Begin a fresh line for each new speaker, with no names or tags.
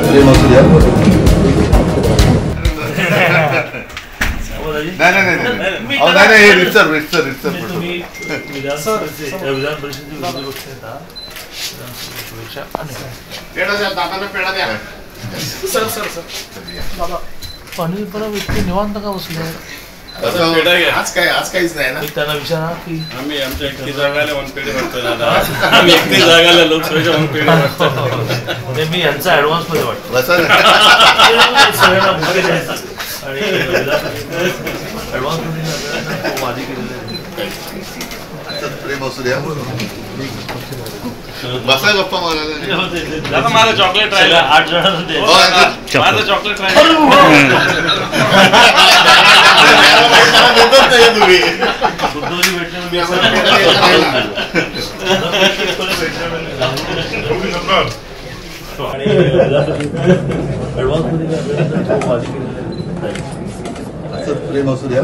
प्रेम असू द्या. नाही रिसर
तुम्ही विधान परिषदेचे विरोधी पक्ष नेता शुभेच्छा. पाणी पण व्यक्ती निवांत का बसले
आज काहीच नाही ना.
त्यांना विचारा की
आम्ही आमच्या एकटी जागाला वन पेढे वाटतो दादा. आम्ही एकटी जागाला लोकसभेच्या वन पेढे वाटतो.
मी यांचा ऍडव्हान्स मध्ये वाटतो सगळ्यांना भुके द्यायचं आणि ऍडव्हान्स मध्ये खूप आधी केलेलं आहे.
प्रेम असू द्या. बसा गप्पा
मारायला. माझं चॉकलेट राहिलं.
8 जणांना
माझं चॉकलेट राहिलं. तुम्ही
प्रेम असू द्या.